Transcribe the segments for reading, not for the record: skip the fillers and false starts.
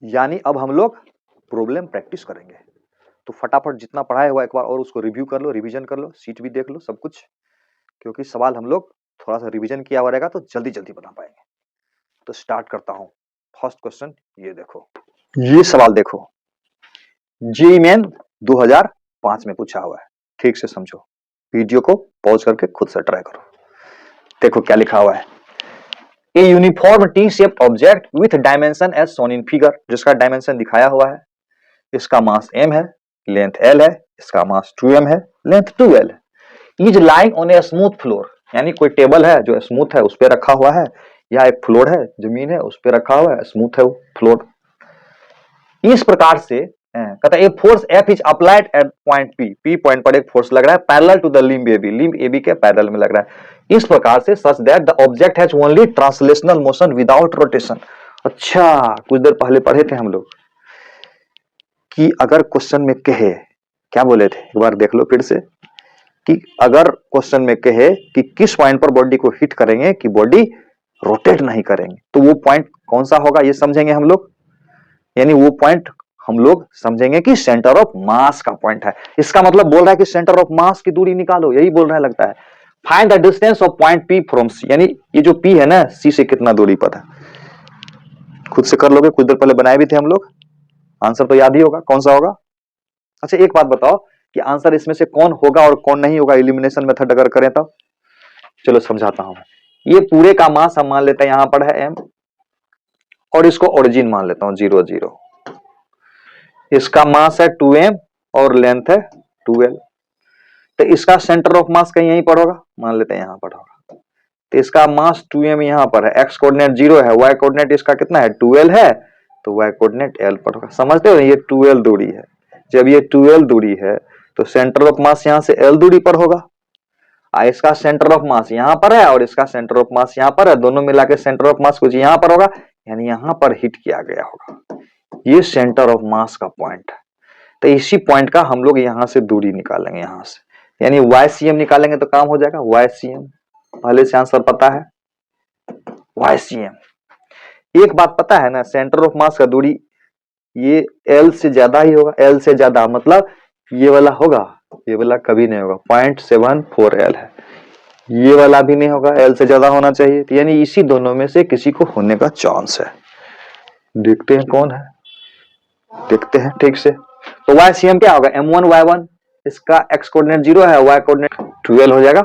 यानी अब हम लोग प्रॉब्लम प्रैक्टिस करेंगे। तो फटाफट जितना पढ़ाया हुआ एक बार और उसको रिव्यू कर लो, रिवीजन कर लो, सीट भी देख लो, सब कुछ, क्योंकि सवाल हम लोग थोड़ा सा रिवीजन किया हुआ रहेगा तो जल्दी जल्दी बना पाएंगे। तो स्टार्ट करता हूं। फर्स्ट क्वेश्चन ये देखो, ये सवाल देखो, जेईई मेन 2005 में पूछा हुआ है। ठीक से समझो, वीडियो को पॉज करके खुद से ट्राई करो। देखो क्या लिखा हुआ है, a uniform T shaped object with dimension as shown in figure, जिसका डायमेंशन दिखाया हुआ है, इसका मास m है, लेंथ l है, इसका मास 2m है, लेंथ 2l है, is lying on a smooth floor, यानी कोई टेबल है जो स्मूथ है उस पर रखा हुआ है, या एक फ्लोर है जमीन है उस पर रखा हुआ है, स्मूथ है वो फ्लोर। इस प्रकार से कहता है a force F is applied at point P point पर एक फोर्स लग रहा है parallel to the limb AB के पैरेलल में लग रहा है, इस प्रकार से such that the object has only translational motion without rotation. अच्छा, कुछ देर पहले पढ़े थे हम लोग कि अगर क्वेश्चन में कहे, क्या बोले थे एक बार देख लो फिर से, कि अगर क्वेश्चन में कहे कि किस पॉइंट पर बॉडी को हिट करेंगे कि बॉडी रोटेट नहीं करेंगे, तो वो पॉइंट कौन सा होगा ये समझेंगे हम लोग। यानी वो पॉइंट हम लोग समझेंगे कि सेंटर ऑफ मास का पॉइंट है। इसका मतलब बोल रहा है कि सेंटर ऑफ मास की दूरी निकालो, यही बोल रहा है लगता है। Find the distance of point P from C, यानी ये जो P है ना, C से कितना दूरी पर है, खुद से कर लोगे, कुछ देर पहले बनाए भी थे हम लोग, आंसर तो याद ही होगा कौन सा होगा। अच्छा एक बात बताओ कि आंसर इसमें से कौन होगा और कौन नहीं होगा, एलिमिनेशन मेथड अगर करें तो। चलो समझाता हूं। ये पूरे का मास हम मान लेते हैं यहां पर है m, और इसको ओरिजिन मान लेता हूं 0 0, इसका मास है 2m और लेंथ है 2l, तो इसका सेंटर ऑफ मास कहीं यहीं पर होगा, मान लेते हैं यहां पर होगा, तो इसका मास 2m यहां पर है, x कोऑर्डिनेट 0 है, y कोऑर्डिनेट इसका कितना है 2l है, तो y कोऑर्डिनेट l पर होगा। समझते हो, ये 2l दूरी है, जब ये 2l दूरी है तो सेंटर ऑफ मास यहां से l दूरी पर होगा, इसका सेंटर ऑफ मास यहां पर है और इसका सेंटर ऑफ मास यहां पर है, दोनों मिला के सेंटर ऑफ मास कुछ यहां पर होगा, यानी यहां पर हिट किया गया होगा, ये सेंटर ऑफ मास का पॉइंट है। तो इसी पॉइंट का हम लोग यहां से दूरी निकालेंगे, यहां से यानी YCM निकालेंगे तो काम हो जाएगा। YCM पहले से आंसर पता है, YCM। एक बात पता है ना, सेंटर ऑफ मास का दूरी ये L से ज्यादा ही होगा, L से ज्यादा मतलब ये वाला होगा, ये वाला कभी नहीं होगा, 0.74L है, ये वाला भी नहीं होगा, L से ज्यादा होना चाहिए, तो यानी इसी दोनों में से किसी को होने का चांस है। देखते हैं कौन है, देखते हैं ठीक से। तो YCM क्या होगा, M1 Y1, इसका x कोऑर्डिनेट 0 है, y कोऑर्डिनेट 12 हो जाएगा,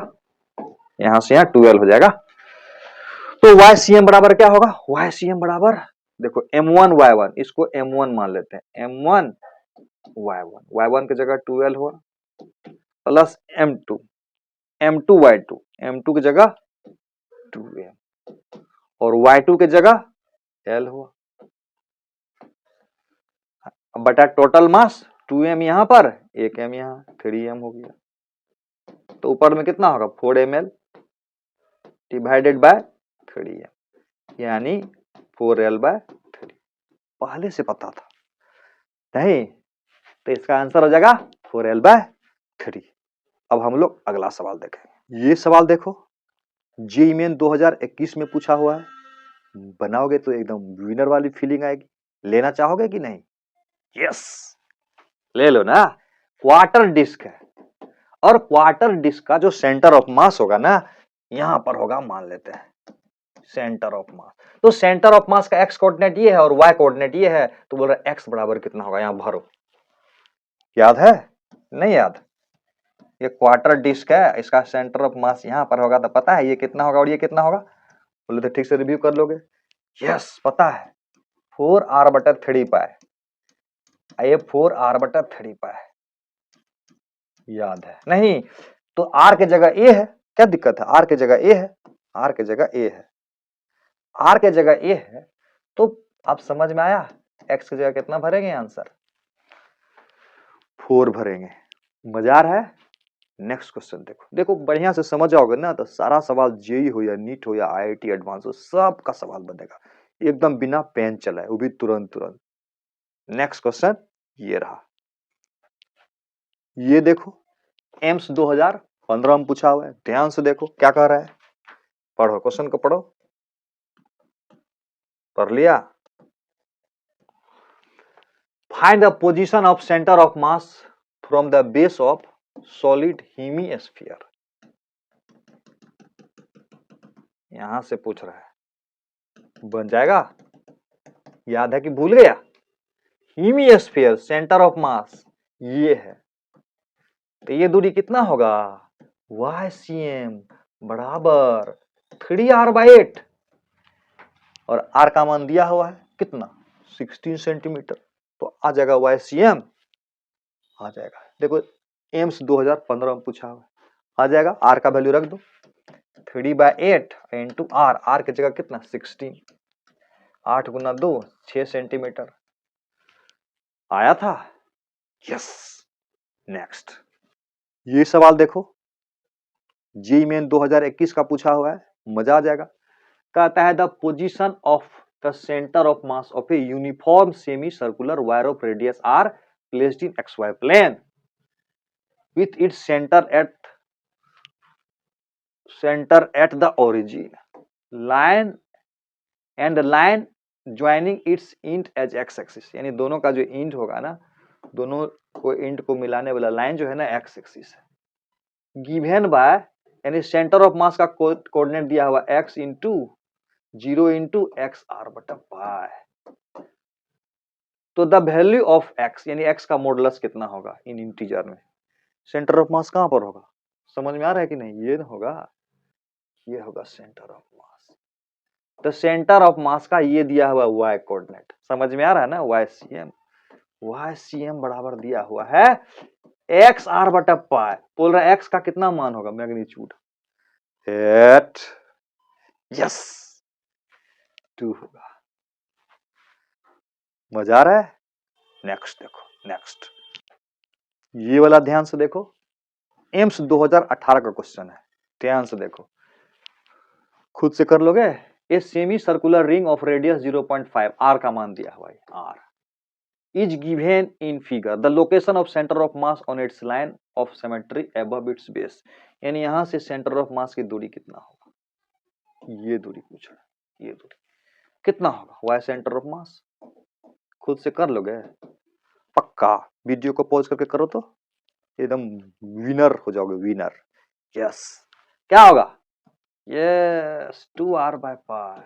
यहां से यहां 12 हो जाएगा, तो YCM बराबर क्या होगा, YCM बराबर देखो M1 Y1, इसको M1 मान लेते हैं, M1 Y1, Y1 की जगह 12 हुआ plus M2, M2 Y2, M2 की जगह 2M और Y2 की जगह L हुआ, बटा टोटल मास 2M यहां पर 1M यहां 3M हो गया, तो ऊपर में कितना होगा 4ml डिवाइडेड बाय 3M, यानी 4l/3। पहले से पता था नहीं, तो इसका आंसर हो जाएगा 4l/3। अब हम लोग अगला सवाल देखें। ये सवाल देखो, जेईई मेन 2021 में पूछा हुआ है, बनाओगे तो एकदम विनर वाली फीलिंग आएगी। लेना चाहोगे कि नहीं? यस, ले लो ना। क्वार्टर डिस्क है और क्वार्टर डिस्क का जो सेंटर ऑफ मास होगा ना, यहां पर होगा, मान लेते हैं सेंटर ऑफ मास। तो सेंटर ऑफ मास का एक्स कोऑर्डिनेट ये है और वाई कोऑर्डिनेट ये है, तो बोल रहा है एक्स बराबर कितना होगा, यहां भरो। याद है नहीं याद? ये क्वार्टर डिस्क है, इसका सेंटर ऑफ मास यहां पर होगा, तो पता है ये कितना होगा और ये कितना होगा, बोले तो ठीक से रिव्यू कर लोगे। यस पता है, 4r/3π, ये 4r/3π याद है नहीं? तो r के जगह a है, क्या दिक्कत है, r के जगह a है, r के जगह a है, r के जगह a है, तो आप समझ में आया, x की जगह कितना भरेंगे आंसर, 4 भरेंगे। मजा आ रहा है? नेक्स्ट क्वेश्चन देखो, देखो बढ़िया से समझ आओगे ना तो सारा सवाल जेईई हो या नीट हो या IIT एडवांस हो, सबका सवाल बनेगा एकदम बिना पेन चलाए, वो भी तुरंत तुरंत। नेक्स्ट क्वेश्चन ये रहा, ये देखो एम्स 2015 में पूछा हुआ है, ध्यान से देखो क्या कह रहा है, पढ़ो क्वेश्चन को, पढ़ो, पढ़ लिया? Find the position of centre of mass from the base of solid hemisphere. यहां से पूछ रहा है, बन जाएगा? याद है कि भूल गया? हेमिस्फीयर सेंटर ऑफ मास ये है, तो ये दूरी कितना होगा? YCM बराबर 3r/8 और r का मान दिया हुआ है कितना? 16 सेंटीमीटर। तो आ जाएगा YCM, आ जाएगा। देखो एम्स 2015 में पूछा हुआ, आ जाएगा। r का वैल्यू रख दो 3/8 इंटू r, r की जगह कितना? 16, 8 गुना 2 6 सेंटीमीटर आया था। यस। नेक्स्ट ये सवाल देखो, जेईई मेन 2021 का पूछा हुआ है, मजा आ जाएगा। कहता है the position of the centre of mass of a uniform semi circular wire of radius R placed in XY plane with its centre at the origin line and line joining its ends as X axis. यानी दोनों का जो int होगा ना, दोनों को int को मिलाने वाला लाइन जो है ना एक्स एक्सिस है। गिवन बाय, यानी सेंटर ऑफ मास का कोऑर्डिनेट दिया हुआ x into 0 into X R बटा पाई। तो द वैल्यू ऑफ x, यानी x का मॉडुलस कितना होगा इन इंटीजर में? सेंटर ऑफ मास कहां पर होगा? समझ में आ रहा है कि नहीं? ये होगा, ये होगा सेंटर ऑफ मास। तो सेंटर ऑफ मास का ये दिया हुआ y कोऑर्डिनेट, समझ में आ रहा है ना? YCM बराबर दिया हुआ है एक्स आर बटा पाई। बोल रहा है x का कितना मान होगा? मैग्नीट्यूड एट यस 2 होगा। मजा आ रहा है? नेक्स्ट देखो, नेक्स्ट ये वाला ध्यान से देखो, एम्स 2018 का क्वेश्चन है, ध्यान से देखो, खुद से कर लोगे। A semi circular ring of radius 0.5, r का मान दिया हुआ है, r is given in figure. The location of center of mass on its line of symmetry above its base. यानी यहां से सेंटर ऑफ मास की दूरी कितना होगा? ये दूरी पूछ रहा है, ये दूरी कितना होगा? y सेंटर ऑफ मास खुद से कर लोगे पक्का? वीडियो को पॉज करके करो तो एकदम विनर हो जाओगे, विनर। यस, क्या होगा? यस 2r/पाई,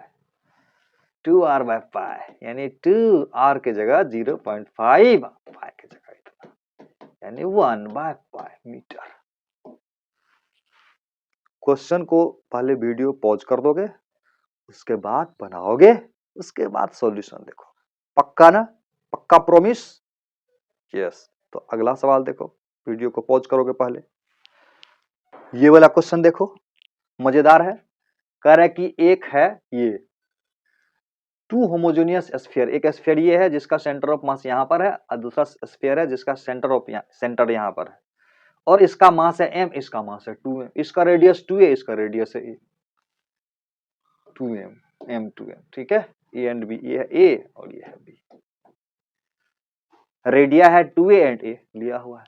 2r/पाई, यानी 2r की जगह 0.5, पाई की जगह इतना, यानी 1/पाई मीटर। क्वेश्चन को पहले वीडियो पॉज कर दोगे, उसके बाद बनाओगे, उसके बाद सॉल्यूशन देखो। पक्का ना? पक्का प्रॉमिस? यस। तो अगला सवाल देखो, वीडियो को पॉज करोगे पहले। ये वाला क्वेश्चन देखो, मजेदार है। कह रहा है कि एक है ये टू होमोजेनियस स्फीयर, एक स्फीयर ये है जिसका सेंटर ऑफ मास यहाँ पर है और दूसरा स्फीयर है जिसका सेंटर यहाँ पर है, और इसका मास है m, इसका मास है 2m, इसका रेडियस 2a, इसका रेडियस है a, 2m m2m, ठीक है। ए एंड बी, ये है a और ये है b, रेडिया है 2a एंड a लिया हुआ है।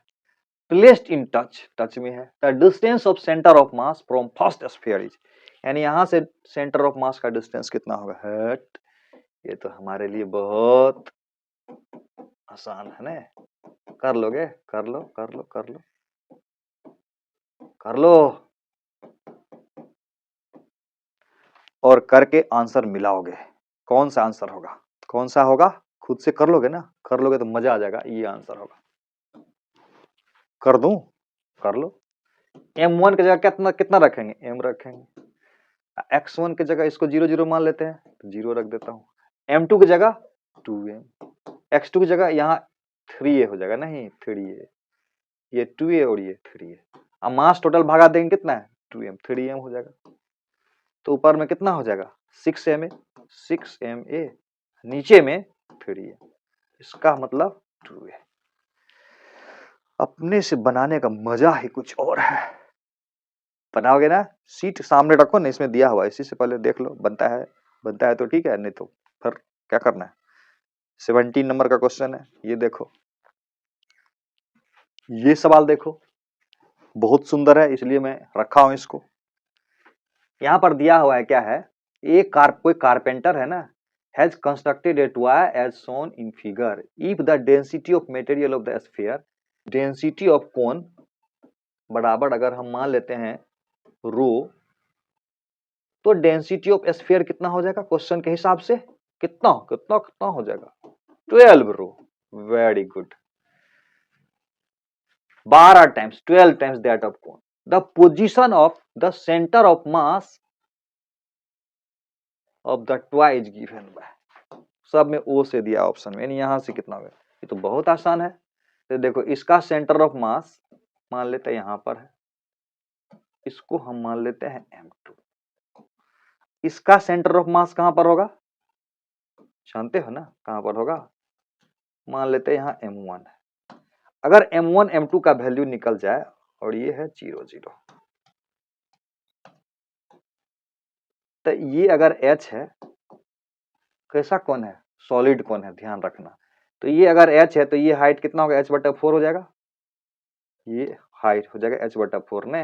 प्लेस्ड इन टच, टच में है। The distance of centre of mass from first sphere is, यानी यहां से सेंटर ऑफ मास का डिस्टेंस कितना होगा? हट, ये तो हमारे लिए बहुत आसान है ना, कर लोगे? कर लो, कर लो, कर लो, कर लो, और करके आंसर मिलाओगे। कौन सा आंसर होगा? कौन सा होगा? खुद से कर लोगे ना? कर लोगे तो मजा आ जाएगा। ये आंसर होगा, कर दूं? कर लो। m1 की जगह कितना कितना रखेंगे? m रखेंगे। x1 की जगह इसको 0 0 मान लेते हैं, तो 0 रख देता हूं। m2 की जगह 2m, x2 की जगह यहाँ 3a हो जाएगा, नहीं 3a, ये 2a और ये 3a। अब मास टोटल भागा देंगे कितना है? 2m, 3m हो जाएगा। तो ऊपर में कितना हो जाएगा? 6ma, 6ma, नीचे में 3a, इसका मतलब 2a। अपने से बनाने का मजा ही कुछ और है। बनाओगे ना? सीट सामने रखो ना, इसमें दिया हुआ है, इसी से पहले देख लो, बनता है तो ठीक है, नहीं तो फिर क्या करना है। 17 नंबर का क्वेश्चन है, ये देखो, ये सवाल देखो, बहुत सुंदर है, इसलिए मैं रखा हूं इसको। यहां पर दिया हुआ है क्या है? कोई कारपेंटर है ना, has constructed a toy as shown in figure. If the density of material of the sphere, density of cone बराबर अगर हम मान लेते हैं रो, तो डेंसिटी ऑफ स्फीयर कितना हो जाएगा क्वेश्चन के हिसाब से? कितना कितना कितना हो जाएगा? 12 row. Very good. 12 times, 12 times that of cone. The position of the centre of mass of the toy is given by. सब में ओ से दिया ऑप्शन में, यानी यहां से कितना होगा? ये तो बहुत आसान है. तो देखो इसका सेंटर ऑफ मास मान लेते हैं यहां पर है, इसको हम मान लेते हैं M2. इसका सेंटर ऑफ मास कहां पर होगा? जानते हो ना कहां पर होगा? मान लेते हैं यहां M1 है. अगर M1 M2 का वैल्यू निकल जाए और ये है 0 0, तो ये अगर H है, कैसा कौन है? सॉलिड कौन है, ध्यान रखना. तो ये अगर H है तो ये हाइट कितना होगा? H/4 हो जाएगा. ये हाइट हो जाएगा H/4 ने,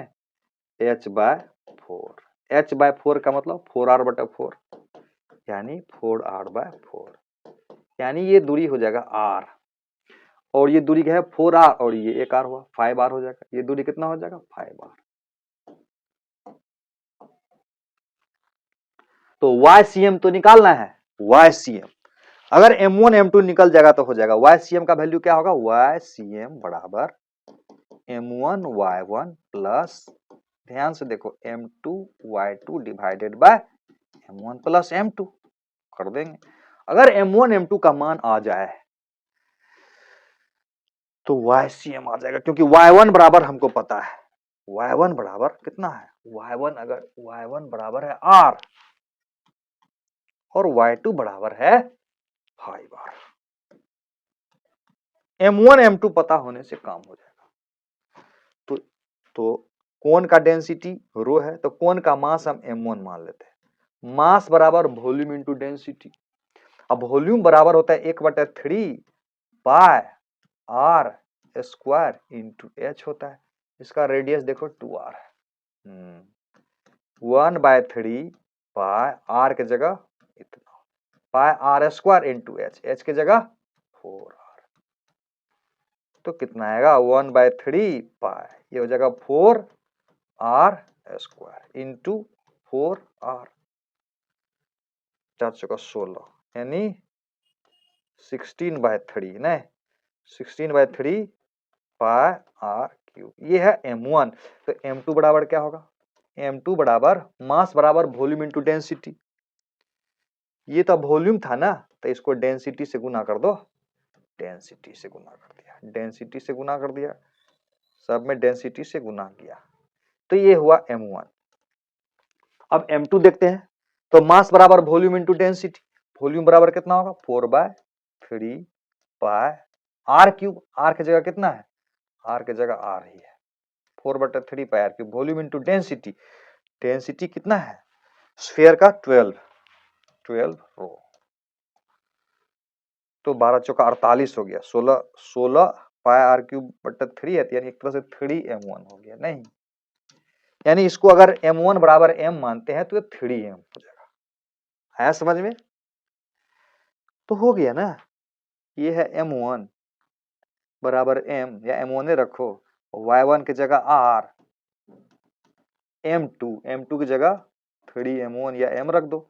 H/4. H/4 का मतलब 4R/4, यानी 4R/4, यानी ये दूरी हो जाएगा R, और ये दूरी क्या है? 4R, और ये 1R हुआ, 5R हो जाएगा. ये दूरी कितना हो जाएगा? 5R. तो YCM तो निकालना है. YCM अगर M1 M2 निकल जाएगा तो हो जाएगा. YCM का वैल्यू क्या होगा? YCM बराबर M1 Y1 प्लस, ध्यान से देखो, M2 Y2 divided by M1 plus M2 कर देंगे. अगर M1 M2 का मान आ जाए तो YCM आ जाएगा, क्योंकि Y1 बराबर हमको पता है. Y1 बराबर कितना है? Y1 अगर Y1 बराबर है R और Y2 बराबर है 5R. M1 M2 पता होने से काम हो जाएगा. तो कोन का डेंसिटी रो है, तो कोन का मास हम M1 मान लेते हैं. मास बराबर वॉल्यूम इंटू डेंसिटी. अब वॉल्यूम बराबर होता है 1/3 पाई R स्क्वायर इंटू H होता है. इसका रेडियस देखो 2R है. 1/3 पाई R के जगह इतना, पाई R स्क्वायर इंटू H के जगह 4R. तो कितना आएगा? 1/3 पाई, ये हो जाएगा 4R स्क्वायर इंटू 4R. 4 चौका 16, यानी 16/3 नहीं, 16/3 पाई R क्यूब. ये है M1. तो M2 बराबर क्या होगा? M2 बराबर मास बराबर वॉल्यूम इंटू डेंसिटी. ये तो वॉल्यूम था ना, तो इसको डेंसिटी से गुना कर दो. डेंसिटी से गुना कर दिया, डेंसिटी से गुना कर दिया, सब में डेंसिटी से गुना किया, तो ये हुआ M1. अब M2 देखते हैं. तो मास बराबर वॉल्यूम इंटू डेंसिटी. वॉल्यूम बराबर कितना होगा? 4/3 पाई R क्यूब. R की जगह कितना है? R की जगह R ही है, 4/3 पाई R cube. Volume into density, density कितना है स्फीयर का? 12 रो. तो 12 चौका 48 हो गया. 16 पाई R क्यूब बटा 3 है, यानी एक तरह से 3M1 हो गया. नहीं, यानी इसको अगर M1 बराबर M मानते हैं तो ये 3M हो जाएगा. आया समझ में? तो हो गया ना. ये है M1 बराबर M, या M1 रखो, Y1 की जगह R, M2 की जगह 3M1 या M रख दो,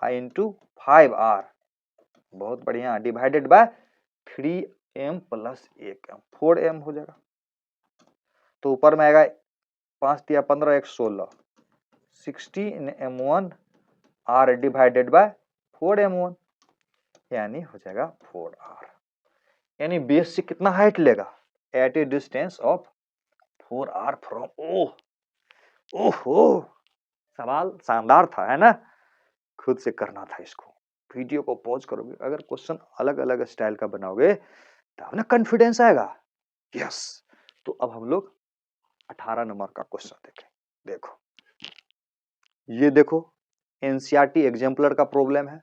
इंटू 5R. बहुत बढ़िया. Divided by 3M plus 1M, 4M हो जाएगा. तो ऊपर में आएगा 5 या 15 1 16, 16M1 R divided by 4M1, यानी हो जाएगा 4R. यानी बेस से कितना हाइट लेगा? At a distance of 4R from O. ओहो, सवाल शानदार था, है ना? खुद से करना था इसको. वीडियो को पॉज करोगे, अगर क्वेश्चन अलग अलग स्टाइल का बनाओगे तब ना कॉन्फिडेंस आएगा. यस. तो अब हम लोग 18 नंबर का क्वेश्चन देखें. देखो, ये देखो एनसीईआरटी एग्जाम्पलर का प्रॉब्लम है.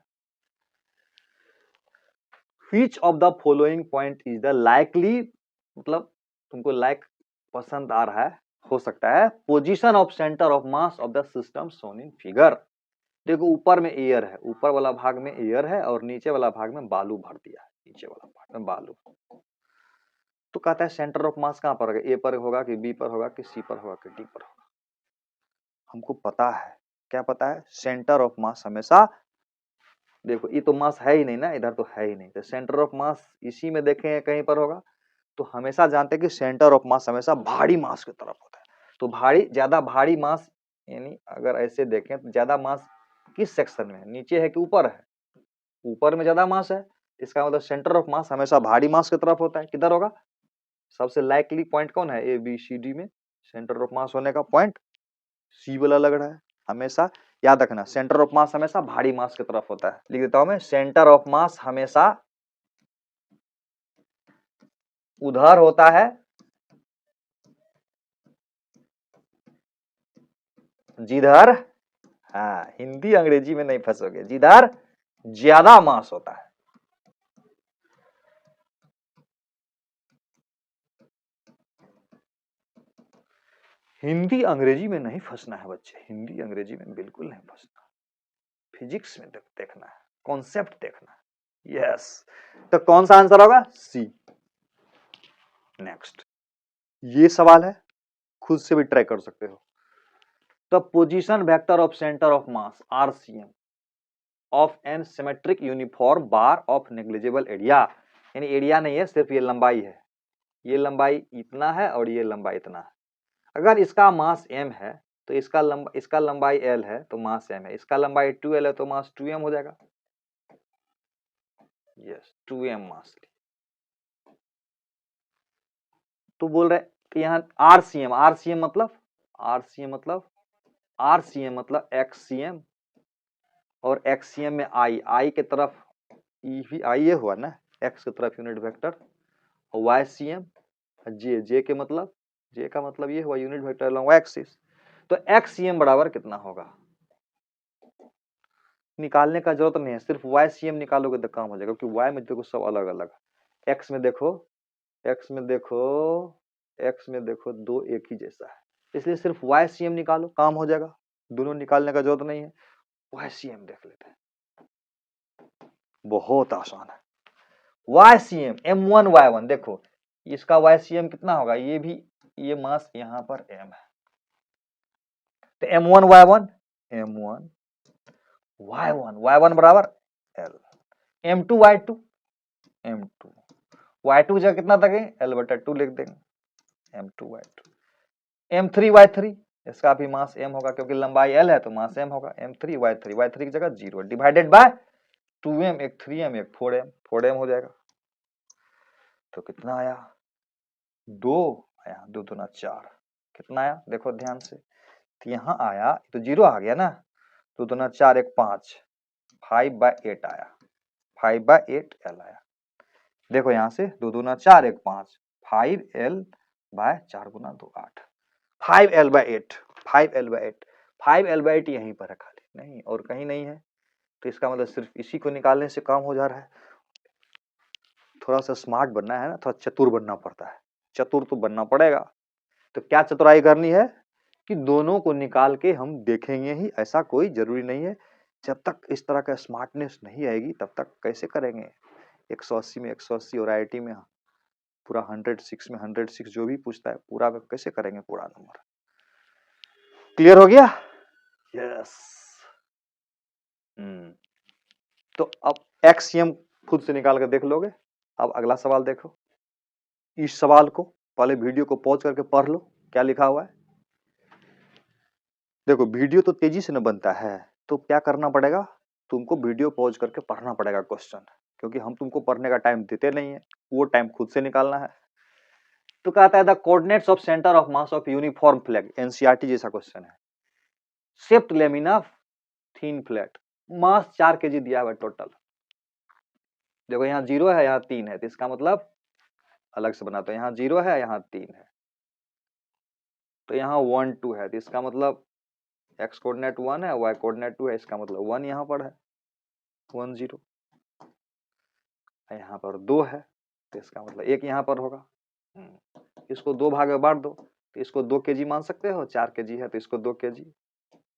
Which of the following point is the likely, मतलब तुमको लाइक पसंद आ रहा है, हो सकता है, position of centre of mass of the system shown in figure. देखो ऊपर में एयर है, ऊपर वाला भाग में एयर है और नीचे वाला भाग में बालू भर दिया है, नीचे वाला भाग में बालू। तो कहता है सेंटर ऑफ मास कहाँ पर होगा, ए पर होगा कि बी पर होगा कि सी पर होगा कि डी पर होगा। हमको पता है, क्या पता है, सेंटर ऑफ मास हमेशा, देखो ये तो मास है ही नहीं ना, इधर तो है ही नहीं, तो सेंटर ऑफ मास इसी में देखें कहीं पर होगा। तो हमेशा जानते हैं कि सेंटर ऑफ मास हमेशा भारी मास की तरफ होता है। तो ज्यादा भारी मास, यानी अगर ऐसे देखें तो ज्यादा मास किस सेक्शन में है, नीचे है कि ऊपर है, ऊपर में ज्यादा मास है, इसका मतलब सेंटर ऑफ मास हमेशा भारी मास की तरफ होता है। किधर होगा, सबसे लाइकली पॉइंट कौन है, ए बी सी डी में सेंटर ऑफ मास होने का पॉइंट सी वाला लग रहा है। हमेशा याद रखना, सेंटर ऑफ मास हमेशा भारी मास की तरफ होता है। लिख देता हूं मैं, सेंटर ऑफ मास हमेशा उधर होता है जिधर, हाँ हिंदी अंग्रेजी में नहीं फंसोगे, जिधर ज्यादा मास होता है। हिंदी अंग्रेजी में नहीं फंसना है बच्चे, हिंदी अंग्रेजी में बिल्कुल नहीं फंसना, फिजिक्स में देखना है, कॉन्सेप्ट देखना है। यस, तो कौन सा आंसर होगा, सी। नेक्स्ट, ये सवाल है, खुद से भी ट्राई कर सकते हो। The position vector of centre of mass RCM of an symmetric uniform bar of negligible area, यानी एरिया नहीं है, सिर्फ ये लंबाई है, ये लंबाई इतना है और ये लंबाई इतना है। अगर इसका मास m है तो इसका लंबाई l है तो मास m है, इसका लंबाई 2l है तो मास 2m हो जाएगा। यस, 2m मास ली। तो बोल रहे कि यहाँ RCM, RCM मतलब XCM, और XCM में I के तरफ E भी I ये हुआ ना, X की तरफ यूनिट वेक्टर, और YCM J के मतलब, J का मतलब ये हुआ यूनिट वेक्टर अलॉन्ग एक्सिस। तो XCM बराबर कितना होगा, निकालने का जरूरत नहीं है, सिर्फ YCM निकालोगे तो काम हो जाएगा, क्योंकि Y में देखो सब अलग अलग है, X में देखो दो एक ही जैसा है, इसलिए सिर्फ YCM निकालो काम हो जाएगा, दोनों निकालने का जरूरत नहीं है। YCM देख लेते हैं, बहुत आसान है। YCM M1 Y1, देखो इसका YCM कितना होगा, ये भी, ये मास यहाँ पर M है, तो M1 Y1 बराबर L, M2 Y2 Y2 जगह कितना तक है, L/2 लिख देंगे, M2 Y2, M3 Y3, इसका भी मास M होगा, क्योंकि लंबाई L है तो मास M होगा, M3 Y3 की जगह 0 डिवाइडेड बाय 2M, एक 3M एक 4M हो जाएगा। तो कितना आया, 2 आया, 2 दूना 4, कितना आया देखो ध्यान से, तो यहाँ आया तो 0 आ गया ना, 2 दूना 4 एक 5, 5/8 आया, 5/8 L आया। देखो यहाँ से 2 दूना 4 एक 5, 5L/4 गुना 2 8, 5L/8, 5L/8 यहीं पर है खाली, नहीं और कहीं नहीं है, तो इसका मतलब सिर्फ इसी को निकालने से काम हो जा रहा है। थोड़ा सा स्मार्ट बनना है ना, थोड़ा चतुर बनना पड़ता है, चतुर तो बनना पड़ेगा। तो क्या चतुराई करनी है कि दोनों को निकाल के हम देखेंगे ही, ऐसा कोई जरूरी नहीं है, जब तक इस तरह का स्मार्टनेस नहीं आएगी तब तक कैसे करेंगे। 180 में 180 और IIT में पूरा 106 में 106 जो भी पूछता है पूरा में कैसे करेंगे पूरा नंबर। क्लियर हो गया, यस। तो अब XCM खुद से निकाल कर देख लोगे। अब अगला सवाल देखो, इस सवाल को पहले वीडियो को पॉज करके पढ़ लो क्या लिखा हुआ है। देखो वीडियो तो तेजी से न बनता है, तो क्या करना पड़ेगा, तुमको वीडियो पॉज करके पढ़ना पड़ेगा क्वेश्चन, क्योंकि हम तुमको पढ़ने का टाइम देते नहीं है, वो टाइम खुद से निकालना है। तो कहता है the coordinates of centre of mass of uniform flag, NCERT जैसा क्वेश्चन है, शेप्ड लेमिना थीन फ्लैट, मास 4 kg दिया हुआ टोटल। देखो यहाँ 0 है यहाँ 3 है, तो इसका मतलब अलग से बनाते हैं, यहाँ 0 है यहाँ 3 है, तो यहाँ 1 2 है, तो इसका मतलब x कोऑर्डिनेट 1 है, y कोऑर्डिनेट 2 है, इसका मतलब 1 यहाँ पर है, 1 0, यहाँ पर 2 है, तो इसका मतलब 1 यहाँ पर होगा। इसको 2 भाग में बांट दो, तो इसको 2 kg मान सकते हो, 4 kg है तो इसको 2 kg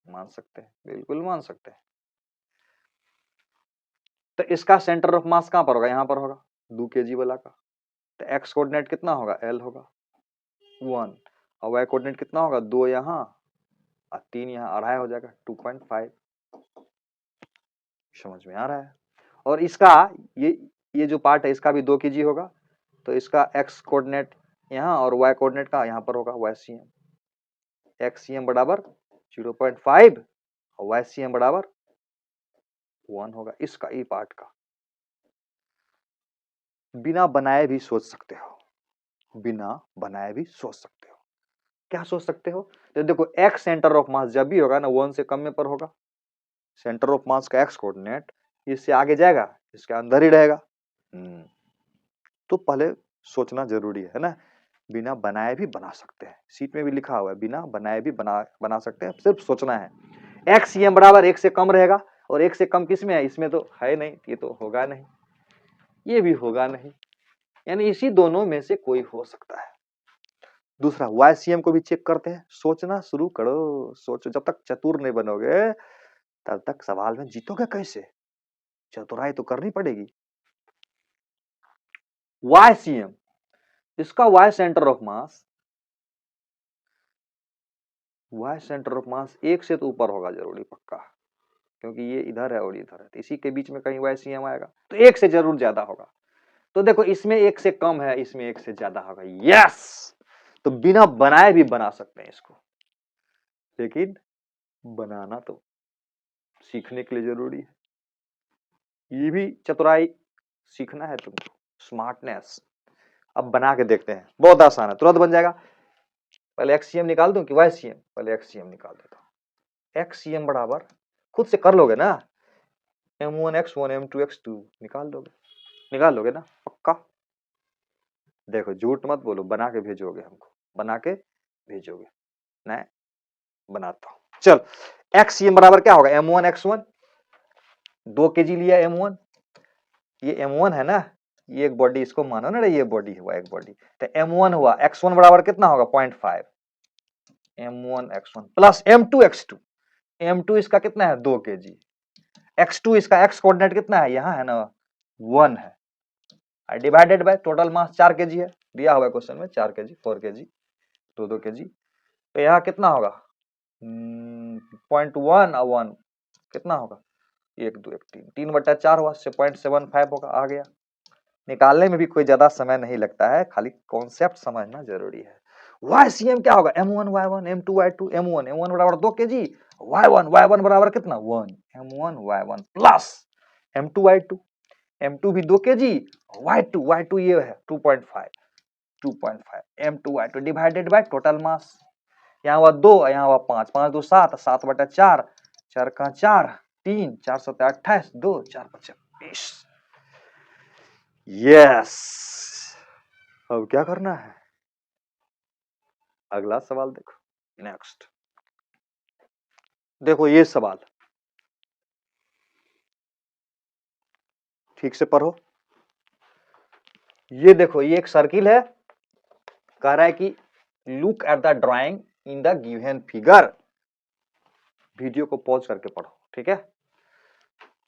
मान सकते हैं, बिल्कुल मान सकते हैं। तो इसका सेंटर ऑफ मास कहां पर होगा, यहां पर होगा 2 kg वाला का। तो एक्स कोऑर्डिनेट कितना होगा, एल होगा 1, और वाई कोऑर्डिनेट कितना होगा 2 यहाँ और 3 यहाँ, अढ़ाई हो जाएगा 2.5। समझ में आ रहा है। और इसका ये जो पार्ट है इसका भी 2 kg होगा, तो इसका एक्स कोऑर्डिनेट यहाँ और वाई कोऑर्डिनेट का यहाँ पर होगा YCM। XCM बराबर 0.5 और YCM बराबर 1 होगा। इसका ई पार्ट का बिना बनाए भी सोच सकते हो, बिना बनाए भी सोच सकते हो। क्या सोच सकते हो, तो देखो एक्स सेंटर ऑफ मास जब भी होगा ना 1 से कम में पर होगा। सेंटर ऑफ मास का एक्स कोऑर्डिनेट इससे आगे जाएगा, इसके अंदर ही रहेगा। तो पहले सोचना जरूरी है ना। बिना बनाए भी बना सकते हैं, सीट में भी लिखा हुआ है बिना बनाए भी बना सकते हैं, सिर्फ सोचना है। XCM बराबर 1 से कम रहेगा, और 1 से कम किस में है, इसमें तो है नहीं, ये तो होगा नहीं, ये भी होगा नहीं, यानी इसी दोनों में से कोई हो सकता है। दूसरा YCM को भी चेक करते हैं। सोचना शुरू करो, सोचो, जब तक चतुर नहीं बनोगे तब तक सवाल में जीतोगे कैसे, चतुराई तो करनी पड़ेगी। YCM, इसका Y centre of mass, Y centre of मास 1 से तो ऊपर होगा जरूरी पक्का, क्योंकि ये इधर है और इधर है, तो इसी के बीच में कहीं YCM आएगा, तो 1 से जरूर ज्यादा होगा। तो देखो इसमें 1 से कम है, इसमें 1 से ज्यादा होगा। यस, तो बिना बनाए भी बना सकते हैं इसको, लेकिन बनाना तो सीखने के लिए जरूरी है। ये भी चतुराई सीखना है तुमको, स्मार्टनेस। अब बना के देखते हैं, बहुत आसान है, तुरंत बन जाएगा। पहले XCM निकाल दूं कि YCM, पहले XCM निकाल देता हूं। XCM बराबर खुद से कर लोगे ना, M1 x1 M2 x2 निकाल लोगे ना पक्का। देखो झूठ मत बोलो, बना के भेजोगे हमको, बना के भेजोगे। नहीं बनाता हूं, चल। XCM बराबर क्या होगा, M1 x1, 2 kg लिया M1, ये M1 है ना, ये एक बॉडी, इसको मानो ना ये बॉडी हुआ एक बॉडी, तो M1 हुआ, x1 बराबर कितना होगा 0.5, M1 x1 plus M2 x2, M2 इसका कितना है 2 kg, x2 इसका x कोऑर्डिनेट कितना है, यहाँ है ना 1 है, divided by total mass 4 kg है, दिया हुआ है क्वेश्चन में 4 kg 4 kg 2 kg, तो यहाँ कितना होगा 0.1 और 1 कितना होगा 1 2 1 3 3/4 हुआ, 0.75 होगा, आ गया। निकालने में भी कोई ज्यादा समय नहीं लगता है, खाली कॉन्सेप्ट समझना जरूरी है। YCM क्या होगा, M1 Y1 M2 Y2, M1 बराबर 2 kg, Y1 बराबर कितना 1, M1 Y1 plus M2 Y2, M2 भी 2 kg, Y2 ये है 2.5 M2 Y2 divided by total mass, यहाँ हुआ 2, यहाँ हुआ 5 5 2 7 7/4 4 का 4 3 4 7 28 2 4 5 20। यस, अब क्या करना है, अगला सवाल देखो। नेक्स्ट देखो, ये सवाल ठीक से पढ़ो। ये देखो, ये एक सर्किल है, कह रहा है कि look at the drawing in the given figure. Video को पॉज करके पढ़ो, ठीक है,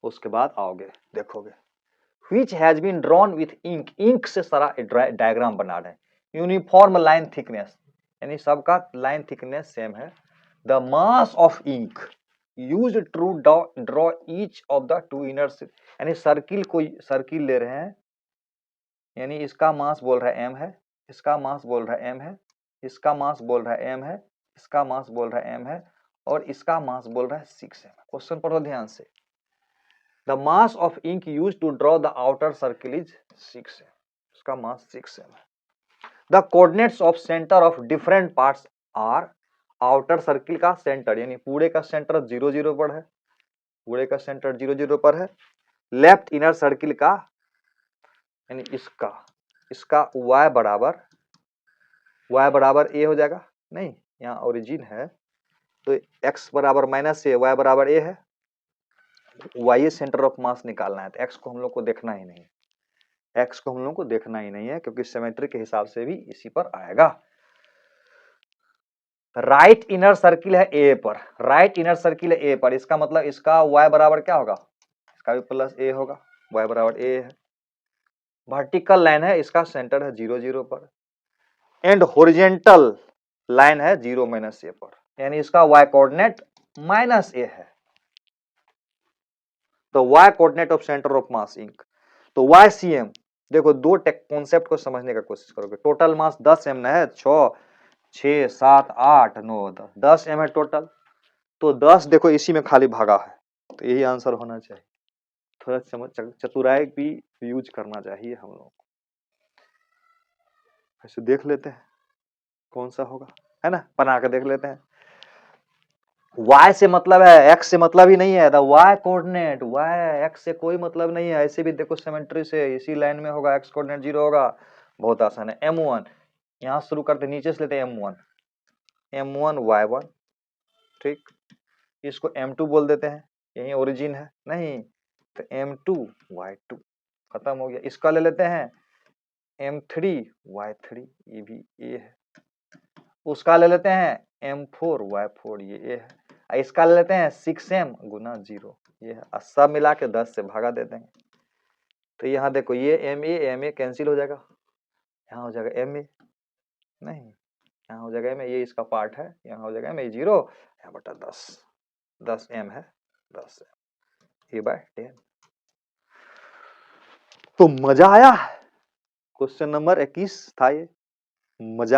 उसके बाद आओगे देखोगे। Which has been drawn with ink, ink से सारा डायग्राम बना रहे हैं। यूनिफॉर्म लाइन थिकनेस, यानी सबका लाइन थिकनेस सेम है। The mass of ink used to draw each of the two inner, यानी सर्किल ले रहे हैं, यानी इसका मास बोल रहा है m है, इसका मास बोल रहा है m है, इसका मास बोल रहा है m है, इसका मास बोल रहा है m है, और इसका मास बोल रहा है 6m। क्वेश्चन पढ़ो ध्यान से। The mass of ink used to draw the outer circle is 6m, इसका मास 6m है। The coordinates of center of different parts are, outer circle का सेंटर, यानी पूरे का सेंटर 0 0 पर है, पूरे का सेंटर 0 0 पर है। लेफ्ट इनर सर्किल का, यानी इसका y बराबर a हो जाएगा, नहीं यहाँ ओरिजिन है तो x बराबर माइनस a, y बराबर a है, y सेंटर ऑफ मास निकालना है, तो x को हम लोग को देखना ही नहीं है, x को हम लोग को देखना ही नहीं है, क्योंकि सिमेट्री के हिसाब से भी इसी पर आएगा। राइट इनर सर्किल है a पर, राइट इनर सर्किल है a पर, इसका मतलब इसका y बराबर क्या होगा, इसका भी प्लस a होगा, y बराबर a है। वर्टिकल लाइन है, इसका सेंटर है 0 0 पर, एंड हॉरिजेंटल लाइन है 0 - a पर, यानी इसका y कोऑर्डिनेट -a है। तो y coordinate of centre of mass ink, तो YCM देखो, दो कॉन्सेप्ट को समझने का कोशिश करोगे। टोटल मास 10 m है, 6 6 7 8 9 10 m है टोटल। तो 10 देखो इसी में खाली भागा है, तो यही आंसर होना चाहिए। थोड़ा समझ चतुराई भी यूज करना चाहिए हम लोग को। ऐसे देख लेते हैं कौन सा होगा, है ना, बना के देख लेते हैं। y से मतलब है, x से मतलब ही नहीं है, the y coordinate, y x से कोई मतलब नहीं है। ऐसे भी देखो सिमेट्री से इसी लाइन में होगा, x कोऑर्डिनेट 0 होगा, बहुत आसान है। m1 यहाँ शुरू करते, नीचे से लेते हैं m1 y1, ठीक, इसको m2 बोल देते हैं, यही ओरिजिन है नहीं, तो m2 y2 खत्म हो गया। इसका ले लेते हैं m3 y3, ये भी a है। उसका ले लेते हैं m4 y4, ये a है। इसका ले लेते हैं 6m गुना 0, ये है। सब मिला के 10 से भागा दे देंगे, तो यहाँ देखो ये ma कैंसिल हो जाएगा, यहाँ हो जाएगा ma, नहीं यहाँ हो जाएगा ma, ये इसका पार्ट है, यहाँ हो जाएगा ma 0, यहाँ बटा 10 m है, 10 a/10। तो मजा आया, क्वेश्चन नंबर 21 था ये, मजा